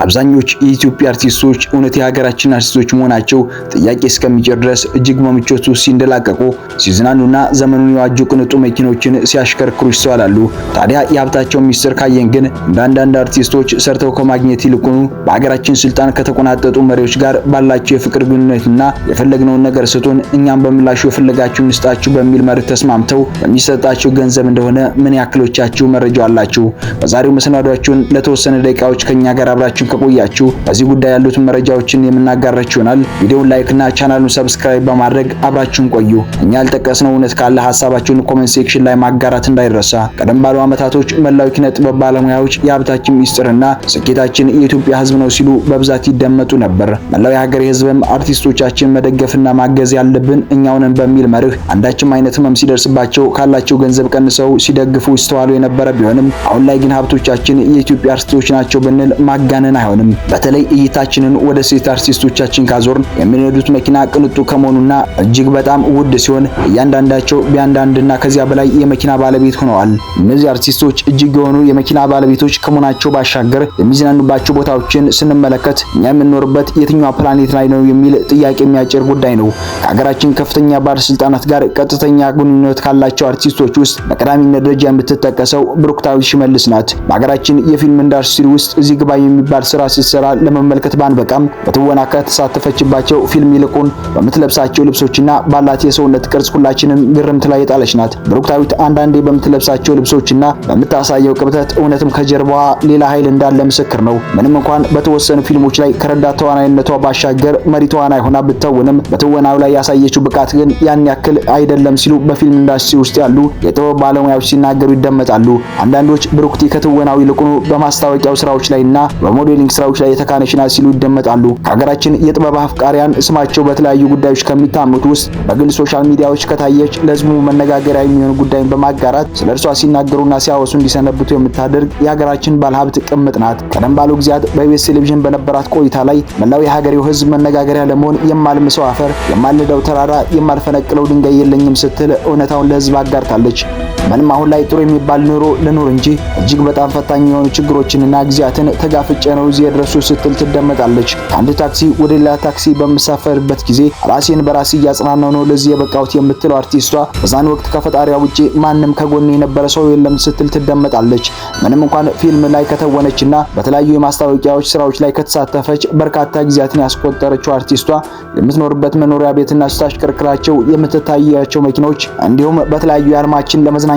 አብዛኞቹ የኢትዮጵያ አርቲስቶች እውነት የሀገራችን አርቲስቶች መሆናቸው ጥያቄ እስከሚጭር ድረስ እጅግ በምቾቱ ሲንደላቀቁ ሲዝናኑና ዘመኑን የዋጁ ቅንጡ መኪኖችን ሲያሽከረክሩ ይስተዋላሉ። ታዲያ የሀብታቸው ሚስጥር ካየን ግን እንደ አንዳንድ አርቲስቶች ሰርተው ከማግኘት ይልቁኑ በሀገራችን ስልጣን ከተቆናጠጡ መሪዎች ጋር ባላቸው የፍቅር ግንኙነትና የፈለግነውን ነገር ስጡን እኛም በምላሹ የፈለጋችሁን እንስጣችሁ በሚል መርህ ተስማምተው በሚሰጣቸው ገንዘብ እንደሆነ ምን ያክሎቻችሁ መረጃው አላችሁ? በዛሬው መሰናዷችሁን ለተወሰነ ደቂቃዎች ከኛ ጋር አብራችሁን ከቆያችሁ በዚህ ጉዳይ ያሉትን መረጃዎችን የምናጋራችሁ ይሆናል። ቪዲዮውን ላይክ እና ቻናሉን ሰብስክራይብ በማድረግ አብራችሁን ቆዩ። እኛ ያልጠቀስነው እውነት ካለ ሐሳባችሁን ኮሜንት ሴክሽን ላይ ማጋራት እንዳይረሳ። ቀደም ባሉ ዓመታቶች መላው ኪነ ጥበብ ባለሙያዎች የሀብታችን ሚስጥርና ስኬታችን የኢትዮጵያ ሕዝብ ነው ሲሉ በብዛት ይደመጡ ነበር። መላው የሀገር ሕዝብም አርቲስቶቻችን መደገፍና ማገዝ ያለብን እኛው ነን በሚል መርህ አንዳችም አይነት ህመም ሲደርስባቸው ካላቸው ገንዘብ ቀንሰው ሲደግፉ ይስተዋሉ የነበረ ቢሆንም አሁን ላይ ግን ሀብቶቻችን የኢትዮጵያ አርቲስቶች ናቸው ብንል ማጋነን አይሆንም። በተለይ እይታችንን ወደ ሴት አርቲስቶቻችን ካዞርን የሚነዱት መኪና ቅንጡ ከመሆኑና እጅግ በጣም ውድ ሲሆን እያንዳንዳቸው ቢያንዳንድና ከዚያ በላይ የመኪና ባለቤት ሆነዋል። እነዚህ አርቲስቶች እጅግ የሆኑ የመኪና ባለቤቶች ከመሆናቸው ባሻገር የሚዝናኑባቸው ቦታዎችን ስንመለከት እኛ የምንኖርበት የትኛው ፕላኔት ላይ ነው የሚል ጥያቄ የሚያጭር ጉዳይ ነው። ከሀገራችን ከፍተኛ ባለስልጣናት ጋር ቀጥተኛ ግንኙነት ካላቸው አርቲስቶች ውስጥ በቀዳሚነት ደረጃ የምትጠቀሰው ብሩክታዊት ሽመልስ ናት። በሀገራችን የፊልም ኢንዱስትሪ ውስጥ እዚህ ግባ የሚባል ስራ ስትሰራ ለመመልከት ባንበቃም በትወና ከተሳተፈችባቸው ፊልም ይልቁን በምትለብሳቸው ልብሶችና ባላት የሰውነት ቅርጽ ሁላችንም ግርምት ላይ የጣለች ናት። ብሩክታዊት አንዳንዴ በምትለብሳቸው ልብሶችና በምታሳየው ቅብጠት እውነትም ከጀርባዋ ሌላ ኃይል እንዳለ ምስክር ነው። ምንም እንኳን በተወሰኑ ፊልሞች ላይ ከረዳት ተዋናይነቷ ባሻገር መሪ ተዋናይ ሆና ብትተውንም በትወናው ላይ ያሳየችው ብቃት ግን ያን ያክል አይደለም ሲሉ በፊልም ኢንዱስትሪ ውስጥ ያሉ የጥበብ ባለሙያዎች ሲናገሩ ይደመጣሉ። አንዳንዶች ብሩክቲ ከትወናው ይልቁኑ በማስታወቂያው ስራዎች ላይና በሞዴሊንግ ስራዎች ላይ የተካነች ናት ሲሉ ይደመጣሉ። ከሀገራችን የጥበብ አፍቃሪያን ስማቸው በተለያዩ ጉዳዮች ከሚታሙት ውስጥ በግል ሶሻል ሚዲያዎች ከታየች ለህዝቡ መነጋገሪያ የሚሆን ጉዳይን በማጋራት ስለ እርሷ ሲናገሩና ሲያወሱ እንዲሰነብቱ የምታደርግ የሀገራችን ባለሀብት ቅምጥ ናት። ቀደም ባሉ ጊዜያት በኢቢኤስ ቴሌቪዥን በነበራት ቆይታ ላይ መላው የሀገሬው ህዝብ መነጋገሪያ ለመሆን የማልምሰው አፈር፣ የማልነዳው ተራራ፣ የማልፈነቅለው ድንጋይ የለኝም ስትል እውነታውን ለህዝብ አጋርታለች። ምንም አሁን ላይ ጥሩ የሚባል ኑሮ ልኑር እንጂ እጅግ በጣም ፈታኝ የሆኑ ችግሮችንና ጊዜያትን ተጋፍጬ ነው እዚህ የደረሱ ስትል ትደመጣለች። አንድ ታክሲ ወደ ሌላ ታክሲ በምሳፈርበት ጊዜ ራሴን በራሴ እያጽናናው ነው ለዚህ የበቃሁት የምትለው አርቲስቷ በዛን ወቅት ከፈጣሪዋ ውጪ ማንም ከጎኔ የነበረ ሰው የለም ስትል ትደመጣለች። ምንም እንኳን ፊልም ላይ ከተወነችና በተለያዩ የማስታወቂያዎች ስራዎች ላይ ከተሳተፈች በርካታ ጊዜያትን ያስቆጠረችው አርቲስቷ የምትኖርበት መኖሪያ ቤትና ስታሽከርክራቸው የምትታያቸው መኪኖች እንዲሁም በተለያዩ የዓለማችን ለመዝናኛነት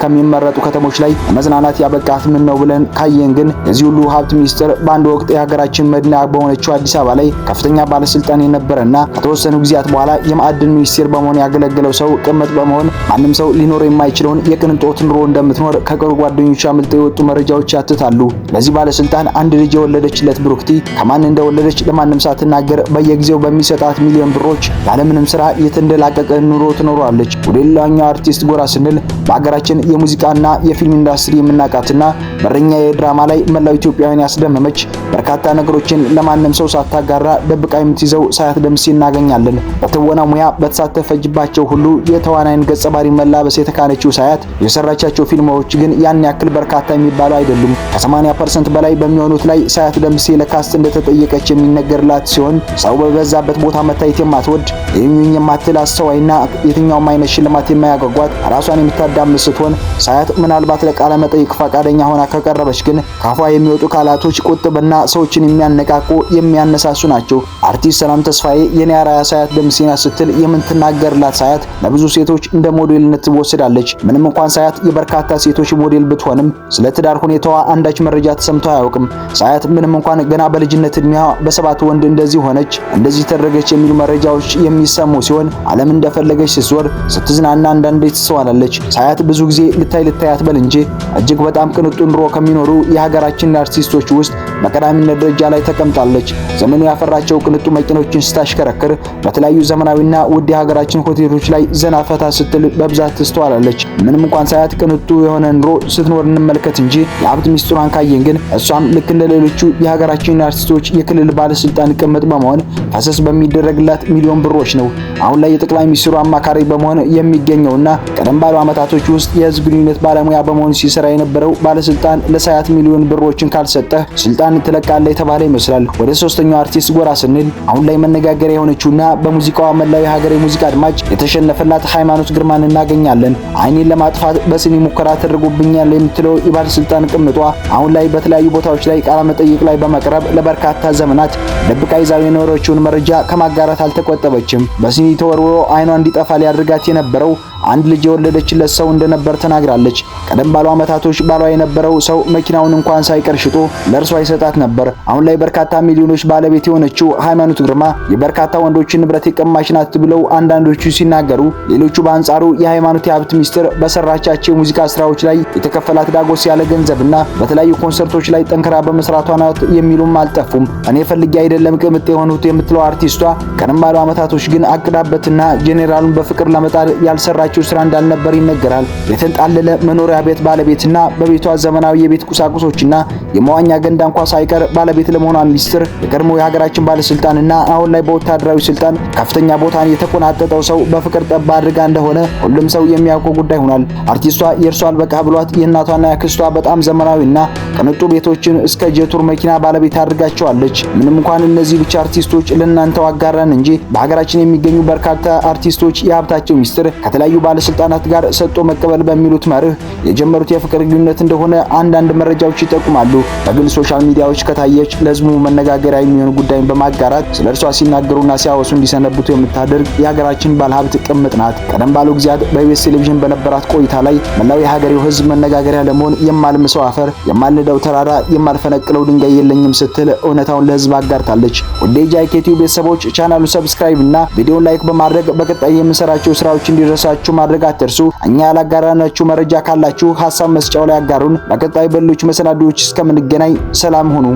ከሚመረጡ ከተሞች ላይ መዝናናት ያበቃት ምን ነው ብለን ካየን ግን የዚህ ሁሉ ሀብት ሚስጥር በአንድ ወቅት የሀገራችን መዲና በሆነችው አዲስ አበባ ላይ ከፍተኛ ባለስልጣን የነበረና ከተወሰኑ ጊዜያት በኋላ የማዕድን ሚኒስቴር በመሆን ያገለገለው ሰው ቅምጥ በመሆን ማንም ሰው ሊኖር የማይችለውን የቅንጦት ኑሮ እንደምትኖር ከቅርብ ጓደኞቿ አምልጠው የወጡ መረጃዎች ያትታሉ። ለዚህ ባለስልጣን አንድ ልጅ የወለደችለት ብሩክቲ ከማን እንደወለደች ለማንም ሳትናገር በየጊዜው በሚሰጣት ሚሊዮን ብሮች ያለምንም ስራ የተንደላቀቀ ኑሮ ትኖራለች። ወደ ሌላኛው አርቲስት ጎራ ስንል በሀገራችን የሙዚቃና የፊልም ኢንዱስትሪ የምናውቃትና በረኛ የድራማ ላይ መላው ኢትዮጵያውያን ያስደመመች በርካታ ነገሮችን ለማንም ሰው ሳታጋራ ደብቃ የምትይዘው ሳያት ደምሴ እናገኛለን። በትወና ሙያ በተሳተፈችባቸው ሁሉ የተዋናይን ገጸ ባህሪ መላበስ የተካነችው ሳያት የሰራቻቸው ፊልሞች ግን ያን ያክል በርካታ የሚባሉ አይደሉም። ከ80% በላይ በሚሆኑት ላይ ሳያት ደምሴ ለካስት እንደተጠየቀች የሚነገርላት ሲሆን ሰው በበዛበት ቦታ መታየት የማትወድ የሚኝ የማትል አስተዋይና የትኛውም አይነት ሽልማት የማያጓጓት ራሷን የምታዳምስ ስትሆን ሳያት ምናልባት ለቃለ መጠይቅ ፈቃደኛ ሆና ከቀረበች ግን ካፏ የሚወጡ ቃላቶች ቁጥብና ሰዎችን የሚያነቃቁ የሚያነሳሱ ናቸው። አርቲስት ሰላም ተስፋዬ የኔ አርአያ ሳያት ደምሴ ናት ስትል የምትናገርላት ሳያት ለብዙ ሴቶች እንደ ሞዴልነት ትወሰዳለች። ምንም እንኳን ሳያት የበርካታ ሴቶች ሞዴል ብትሆንም ስለ ትዳር ሁኔታዋ አንዳች መረጃ ተሰምቶ አያውቅም። ሳያት ምንም እንኳን ገና በልጅነት እድሜዋ በሰባት ወንድ እንደዚህ ሆነች እንደዚህ ተደረገች የሚሉ መረጃዎች የሚሰሙ ሲሆን ዓለም እንደፈለገች ስትዞር ስትዝናና አንዳንዴ ትስተዋላለች። ሳያት ብዙ ጊዜ ልታይ አትበል እንጂ እጅግ በጣም ቅንጡ ኑሮ ከሚኖሩ የሀገራችን አርቲስቶች ውስጥ በቀዳሚነት ደረጃ ላይ ተቀምጣለች። ዘመኑ ያፈራቸው ቅንጡ መኪኖችን ስታሽከረክር በተለያዩ ዘመናዊና ውድ የሀገራችን ሆቴሎች ላይ ዘና ፈታ ስትል በብዛት ትስተዋላለች። ምንም እንኳን ሳያት ቅንጡ የሆነ ኑሮ ስትኖር እንመልከት እንጂ የሀብት ሚስጥሯን ካየን ግን እሷም ልክ እንደ ሌሎቹ የሀገራችን አርቲስቶች የክልል ባለስልጣን ቅምጥ በመሆን ፈሰስ በሚደረግላት ሚሊዮን ብሮች ነው። አሁን ላይ የጠቅላይ ሚኒስትሩ አማካሪ በመሆን የሚገኘውና ቀደም ባሉ ዓመታቶች ውስጥ የህዝብ ግንኙነት ባለሙያ በመሆን ሲሰራ የነበረው ባለስልጣን ለሳያት ሚሊዮን ብሮችን ካልሰጠህ ስልጣን ሙዚቃን ትለቃለች የተባለ ይመስላል። ወደ ሶስተኛው አርቲስት ጎራ ስንል አሁን ላይ መነጋገሪያ የሆነችውና በሙዚቃዋ መላው የሀገሬ ሙዚቃ አድማጭ የተሸነፈላት ሃይማኖት ግርማን እናገኛለን። አይኔን ለማጥፋት በስኒ ሙከራ ተደርጎብኛል የምትለው የባለስልጣን ቅምጧ አሁን ላይ በተለያዩ ቦታዎች ላይ ቃለ መጠይቅ ላይ በመቅረብ ለበርካታ ዘመናት ደብቃ ይዛው የኖረችውን መረጃ ከማጋራት አልተቆጠበችም። በስኒ ተወርውሮ አይኗ እንዲጠፋ ሊያደርጋት የነበረው አንድ ልጅ የወለደችለት ሰው እንደነበር ተናግራለች። ቀደም ባሉ ዓመታቶች ባሏ የነበረው ሰው መኪናውን እንኳን ሳይቀር ሽጦ ለእርሷ ይሰጣት ነበር። አሁን ላይ በርካታ ሚሊዮኖች ባለቤት የሆነችው ሃይማኖት ግርማ የበርካታ ወንዶችን ንብረት የቀማች ናት ብለው አንዳንዶቹ ሲናገሩ፣ ሌሎቹ በአንጻሩ የሃይማኖት የሀብት ሚስጥር በሰራቻቸው የሙዚቃ ስራዎች ላይ የተከፈላት ዳጎስ ያለ ገንዘብና በተለያዩ ኮንሰርቶች ላይ ጠንክራ በመስራቷ ናት የሚሉም አልጠፉም። እኔ ፈልጌ አይደለም ቅምጥ የሆኑት የምትለው አርቲስቷ ቀደም ባሉ ዓመታቶች ግን አቅዳበትና ጄኔራሉን በፍቅር ለመጣል ያልሰራችው ስራ እንዳልነበር ይነገራል። የተንጣለለ መኖሪያ ቤት ባለቤትና በቤቷ ዘመናዊ የቤት ቁሳቁሶችና የመዋኛ ገንዳ እንኳን ሳይቀር ባለቤት ለመሆኗ ሚስጥር የቀድሞ የሀገራችን ባለስልጣንና አሁን ላይ በወታደራዊ ስልጣን ከፍተኛ ቦታን የተቆናጠጠው ሰው በፍቅር ጠባ አድርጋ እንደሆነ ሁሉም ሰው የሚያውቀው ጉዳይ ሆኗል። አርቲስቷ የእርሷ አልበቃ ብሏት የእናቷና የአክስቷ በጣም ዘመናዊና ቅንጡ ቤቶችን እስከ ጄቱር መኪና ባለቤት አድርጋቸዋለች። ምንም እንኳን እነዚህ ብቻ አርቲስቶች ለእናንተው አጋራን እንጂ በሀገራችን የሚገኙ በርካታ አርቲስቶች የሀብታቸው ሚስጥር ከተለያዩ ባለስልጣናት ጋር ሰጥቶ መቀበል በሚሉት መርህ የጀመሩት የፍቅር ግንኙነት እንደሆነ አንዳንድ መረጃዎች ይጠቁማሉ። በግል ሶሻል ሚዲያዎች ከታየች ለህዝቡ መነጋገሪያ የሚሆን ጉዳይን በማጋራት ስለ እርሷ ሲናገሩና ሲያወሱ እንዲሰነብቱ የምታደርግ የሀገራችን ባለሀብት ቅምጥ ናት። ቀደም ባሉ ጊዜያት በኢቢኤስ ቴሌቪዥን በነበራት ቆይታ ላይ መላው የሀገሬው ህዝብ መነጋገሪያ ለመሆን የማልምሰው አፈር፣ የማልነዳው ተራራ፣ የማልፈነቅለው ድንጋይ የለኝም ስትል እውነታውን ለህዝብ አጋርታለች። ወደ ጃኬቲው ቤተሰቦች ቻናሉን ሰብስክራይብ እና ቪዲዮን ላይክ በማድረግ በቀጣይ የምንሰራቸው ስራዎች እንዲደርሳችሁ ማድረግ አትርሱ። እኛ ያላጋራናችሁ መረጃ ካላችሁ ሀሳብ መስጫው ላይ አጋሩን። በቀጣይ በሌሎች መሰናዶዎች እስከምንገናኝ ሰላም ሁኑ።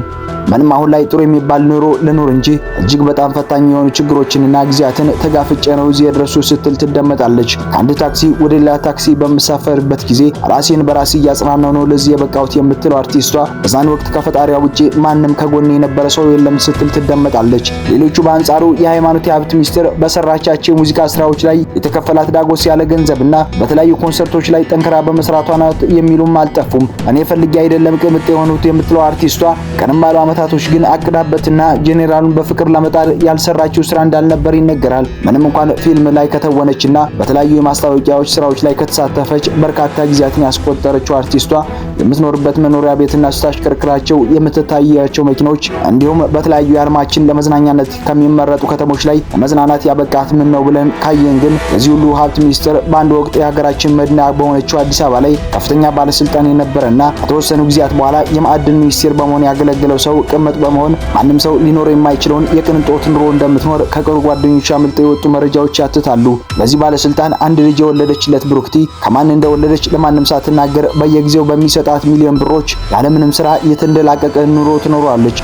ምንም አሁን ላይ ጥሩ የሚባል ኑሮ ልኑር እንጂ እጅግ በጣም ፈታኝ የሆኑ ችግሮችንና ጊዜያትን ተጋፍጬ ነው እዚህ የደረሱ ስትል ትደመጣለች። ከአንድ ታክሲ ወደ ሌላ ታክሲ በምሳፈርበት ጊዜ ራሴን በራሴ እያጽናናው ነው ለዚህ የበቃሁት የምትለው አርቲስቷ በዛን ወቅት ከፈጣሪዋ ውጪ ማንም ከጎኔ የነበረ ሰው የለም ስትል ትደመጣለች። ሌሎቹ በአንጻሩ የሃይማኖት የሀብት ሚስጥር በሰራቻቸው የሙዚቃ ስራዎች ላይ የተከፈላት ዳጎስ ያለ ገንዘብና በተለያዩ ኮንሰርቶች ላይ ጠንክራ በመስራቷ ናት የሚሉም አልጠፉም። እኔ ፈልጌ አይደለም ቅምጥ የሆኑት የምትለው አርቲስቷ ቀደም ባሉ ዓመታቶች ግን አቅዳበትና ጄኔራሉን በፍቅር ለመጣል ያልሰራችው ስራ እንዳልነበር ይነገራል። ምንም እንኳን ፊልም ላይ ከተወነችና በተለያዩ የማስታወቂያዎች ስራዎች ላይ ከተሳተፈች በርካታ ጊዜያትን ያስቆጠረችው አርቲስቷ የምትኖርበት መኖሪያ ቤትና ስታሽከርክራቸው የምትታያቸው መኪኖች እንዲሁም በተለያዩ የዓለማችን ለመዝናኛነት ከሚመረጡ ከተሞች ላይ ለመዝናናት ያበቃት ምን ነው ብለን ካየን ግን የዚህ ሁሉ ሀብት ሚስጥር በአንድ ወቅት የሀገራችን መዲና በሆነችው አዲስ አበባ ላይ ከፍተኛ ባለስልጣን የነበረና ከተወሰኑ ጊዜያት በኋላ የማዕድን ሚኒስቴር በመሆን ያገለገለው ሰው ቅምጥ በመሆን ማንም ሰው ሊኖር የማይችለውን የቅንጦት ኑሮ እንደምትኖር ከቅርብ ጓደኞቿ አምልጠው የወጡ መረጃዎች ያትታሉ። ለዚህ ባለስልጣን አንድ ልጅ የወለደችለት ብሩክቲ ከማን እንደወለደች ለማንም ሳትናገር በየጊዜው በሚሰጣት ሚሊዮን ብሮች ያለምንም ስራ የተንደላቀቀ ኑሮ ትኖራለች።